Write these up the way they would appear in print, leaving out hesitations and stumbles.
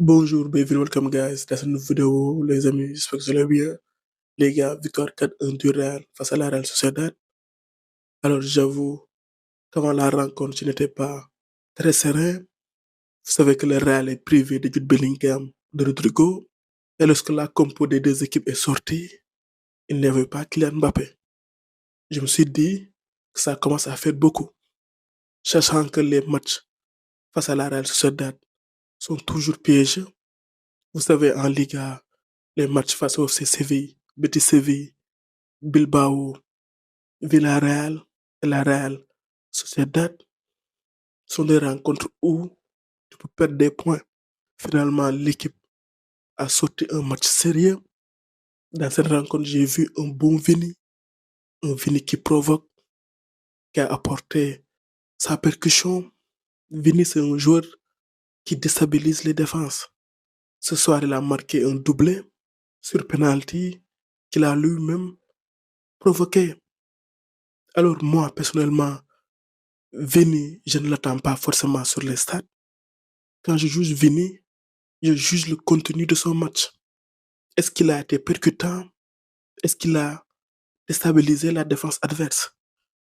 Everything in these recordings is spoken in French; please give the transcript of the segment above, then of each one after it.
Bonjour, bienvenue, welcome guys dans cette nouvelle vidéo, les amis, j'espère que vous allez bien. Les gars, victoire 4-1 du Real face à la Real Sociedad. Alors j'avoue, qu'avant la rencontre, je n'étais pas très serein. Vous savez que le Real est privé de Jude Bellingham, de Rodrigo. Et lorsque la compo des deux équipes est sortie, il n'y avait pas Kylian Mbappé. Je me suis dit que ça commence à faire beaucoup, sachant que les matchs face à la Real Sociedad sont toujours piégeux. Vous savez, en Liga, les matchs face au FC Séville, Betis Séville, Bilbao, Villarreal et la Real Sociedad sont des rencontres où tu peux perdre des points. Finalement, l'équipe a sorti un match sérieux. Dans cette rencontre, j'ai vu un Vini qui provoque, qui a apporté sa percussion. Vini, c'est un joueur qui déstabilise les défenses. Ce soir, il a marqué un doublé sur penalty qu'il a lui-même provoqué. Alors moi, personnellement, Vini, je ne l'attends pas forcément sur les stades. Quand je juge Vini, je juge le contenu de son match. Est-ce qu'il a été percutant? Est-ce qu'il a déstabilisé la défense adverse?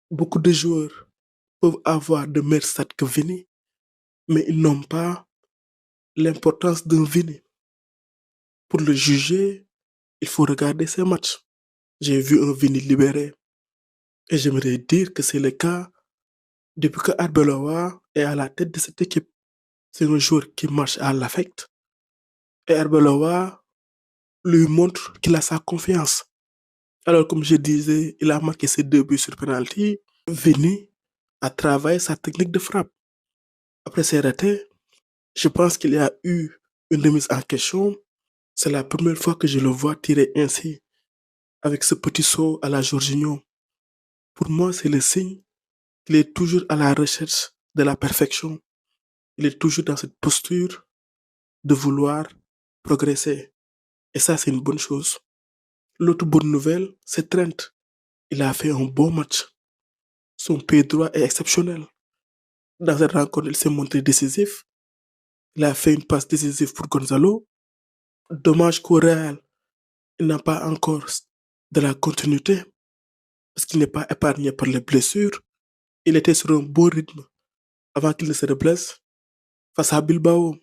Beaucoup de joueurs peuvent avoir de meilleurs stats que Vini, mais ils n'ont pas l'importance d'un Vini. Pour le juger, il faut regarder ses matchs. J'ai vu un Vini libéré et j'aimerais dire que c'est le cas depuis que Arbeloa est à la tête de cette équipe. C'est un joueur qui marche à l'affect et Arbeloa lui montre qu'il a sa confiance. Alors, comme je disais, il a marqué ses 2 buts sur penalty. Vini a travaillé sa technique de frappe. Après ses ratés, je pense qu'il y a eu une remise en question. C'est la première fois que je le vois tirer ainsi, avec ce petit saut à la Jorginho. Pour moi, c'est le signe qu'il est toujours à la recherche de la perfection. Il est toujours dans cette posture de vouloir progresser. Et ça, c'est une bonne chose. L'autre bonne nouvelle, c'est Trent. Il a fait un bon match. Son pied droit est exceptionnel. Dans cette rencontre, il s'est montré décisif. Il a fait une passe décisive pour Gonzalo. Dommage qu'au Real, il n'a pas encore de la continuité parce qu'il n'est pas épargné par les blessures. Il était sur un bon rythme avant qu'il ne se blesse. Face à Bilbao,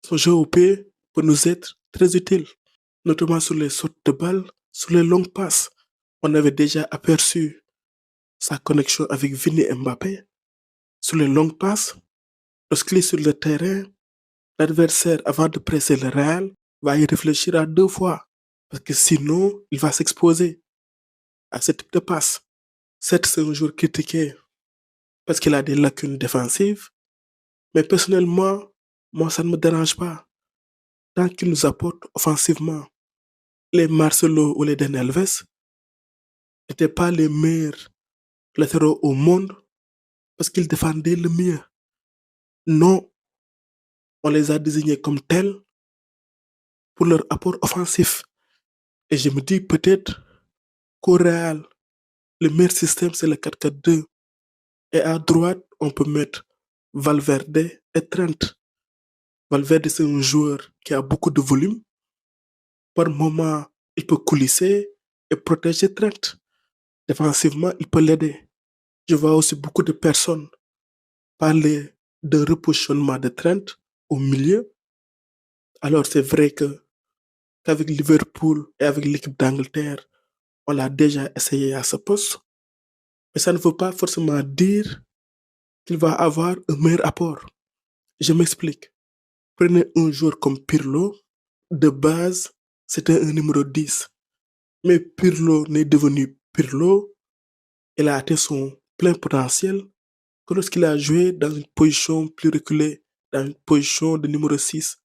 son jeu au pied peut nous être très utile, notamment sur les sautes de balles, sur les longues passes. On avait déjà aperçu sa connexion avec Vini et Mbappé. Sur les longues passes, lorsqu'il est sur le terrain, l'adversaire, avant de presser le Real, va y réfléchir à 2 fois. Parce que sinon, il va s'exposer à ce type de passe. Certes, c'est un joueur critiqué parce qu'il a des lacunes défensives, mais personnellement, moi, ça ne me dérange pas. Tant qu'il nous apporte offensivement, les Marcelo ou les Den Alves n'étaient pas les meilleurs latéraux au monde parce qu'ils défendaient le mieux. Non, on les a désignés comme tels pour leur apport offensif. Et je me dis peut-être qu'au Real, le meilleur système, c'est le 4-4-2. Et à droite, on peut mettre Valverde et Trent. Valverde, c'est un joueur qui a beaucoup de volume. Par moment, il peut coulisser et protéger Trent. Défensivement, il peut l'aider. Je vois aussi beaucoup de personnes parler de repositionnement de Trent au milieu. Alors, c'est vrai qu'avec Liverpool et avec l'équipe d'Angleterre, on l'a déjà essayé à ce poste. Mais ça ne veut pas forcément dire qu'il va avoir un meilleur apport. Je m'explique. Prenez un joueur comme Pirlo. De base, c'était un numéro 10. Mais Pirlo n'est devenu Pirlo. Il a atteint son plein potentiel que lorsqu'il a joué dans une position plus reculée, dans une position de numéro 6.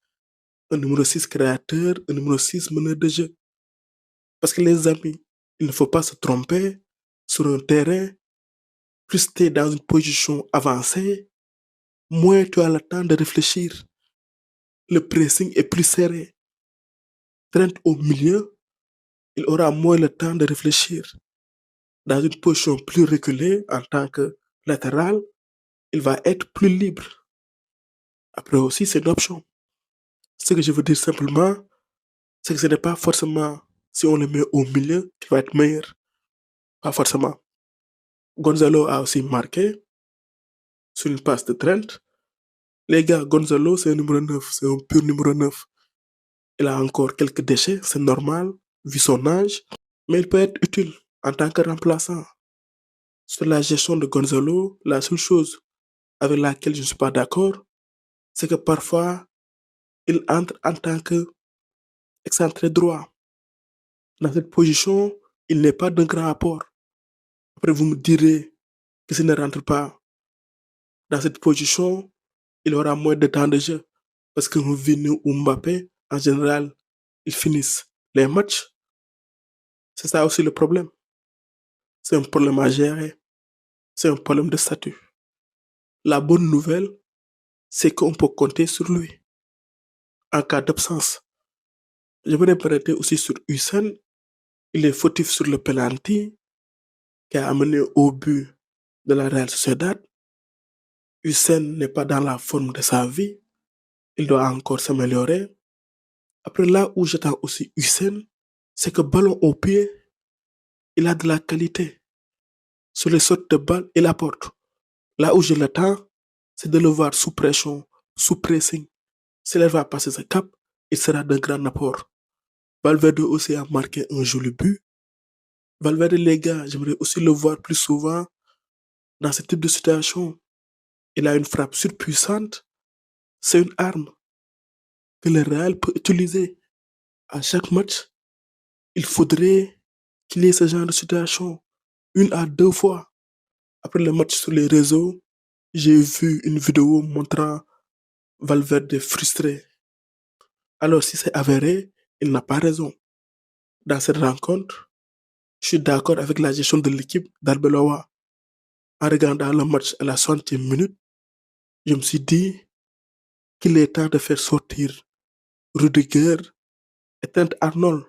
Un numéro 6 créateur, un numéro 6 meneur de jeu. Parce que les amis, il ne faut pas se tromper sur un terrain. Plus tu es dans une position avancée, moins tu as le temps de réfléchir. Le pressing est plus serré. Trent au milieu, il aura moins le temps de réfléchir. Dans une position plus reculée en tant que latéral, il va être plus libre. Après aussi, c'est une option. Ce que je veux dire simplement, c'est que ce n'est pas forcément si on le met au milieu qu'il va être meilleur. Pas forcément. Gonzalo a aussi marqué sur une passe de Trent. Les gars, Gonzalo, c'est un numéro 9, c'est un pur numéro 9. Il a encore quelques déchets, c'est normal, vu son âge, mais il peut être utile en tant que remplaçant. Sur la gestion de Gonzalo, la seule chose avec laquelle je ne suis pas d'accord, c'est que parfois, il entre en tant qu'excentré droit. Dans cette position, il n'est pas d'un grand apport. Après, vous me direz que s'il ne rentre pas dans cette position, il aura moins de temps de jeu. Parce que Vini ou Mbappé, en général, ils finissent les matchs. C'est ça aussi le problème. C'est un problème à gérer. C'est un problème de statut. La bonne nouvelle, c'est qu'on peut compter sur lui en cas d'absence. Je voudrais m'arrêter aussi sur Hussein. Il est fautif sur le penalty qui a amené au but de la Real Sociedad. Hussein n'est pas dans la forme de sa vie. Il doit encore s'améliorer. Après, là où j'attends aussi Hussein, c'est que ballon au pied, il a de la qualité. Sur les sautes de balle, il apporte. Là où je l'attends, c'est de le voir sous pression, sous pressing. S'il va passer ce cap, il sera d'un grand apport. Valverde aussi a marqué un joli but. Valverde, les gars, j'aimerais aussi le voir plus souvent dans ce type de situation. Il a une frappe surpuissante. C'est une arme que le Real peut utiliser. À chaque match, il faudrait qu'il y ait ce genre de situation. Une à deux fois. Après le match sur les réseaux, j'ai vu une vidéo montrant Valverde frustré. Alors si c'est avéré, il n'a pas raison. Dans cette rencontre, je suis d'accord avec la gestion de l'équipe d'Arbeloa. En regardant le match à la 60e minute, je me suis dit qu'il est temps de faire sortir Rudiger et Trent Arnold.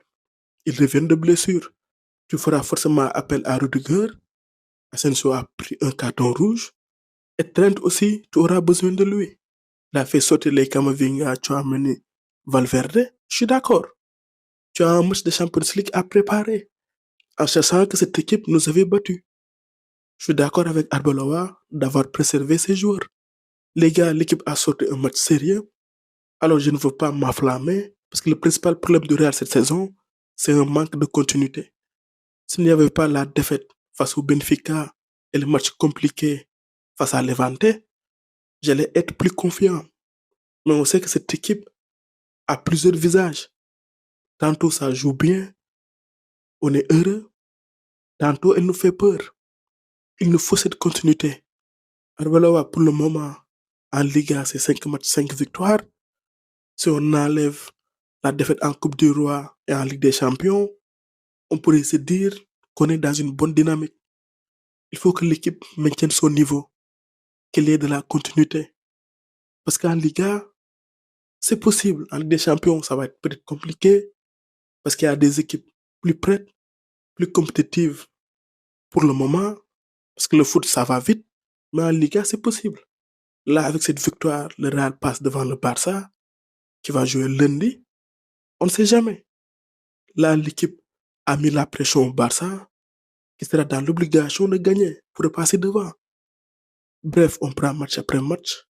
Ils reviennent de blessure. Tu feras forcément appel à Rudiger. Asensio a pris un carton rouge. Et Trent aussi, tu auras besoin de lui. Il a fait sortir les Camavinga, tu as amené Valverde. Je suis d'accord. Tu as un match de Champions League à préparer. En sachant que cette équipe nous avait battus. Je suis d'accord avec Arbeloa d'avoir préservé ses joueurs. Les gars, l'équipe a sorti un match sérieux. Alors je ne veux pas m'enflammer parce que le principal problème du Real cette saison, c'est un manque de continuité. S'il n'y avait pas la défaite face au Benfica et le match compliqué face à Levante, j'allais être plus confiant. Mais on sait que cette équipe a plusieurs visages. Tantôt ça joue bien, on est heureux, tantôt elle nous fait peur. Il nous faut cette continuité. Arbeloa, pour le moment, en Liga, c'est 5 matchs, 5 victoires. Si on enlève la défaite en Coupe du Roi et en Ligue des Champions, on pourrait se dire qu'on est dans une bonne dynamique. Il faut que l'équipe maintienne son niveau, qu'il y ait de la continuité. Parce qu'en Liga, c'est possible. En Ligue des Champions, ça va être peut-être compliqué parce qu'il y a des équipes plus prêtes, plus compétitives pour le moment, parce que le foot, ça va vite. Mais en Liga, c'est possible. Là, avec cette victoire, le Real passe devant le Barça, qui va jouer lundi. On ne sait jamais. Là, l'équipe a mis la pression au Barça, qui sera dans l'obligation de gagner pour repasser devant. Bref, on prend match après match.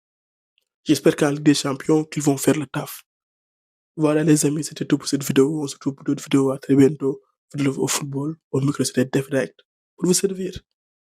J'espère qu'en Ligue des Champions, qu'ils vont faire le taf. Voilà les amis, c'était tout pour cette vidéo. On se retrouve pour d'autres vidéos. À très bientôt. Vous au football. Au micro, c'était Def Direct pour vous servir.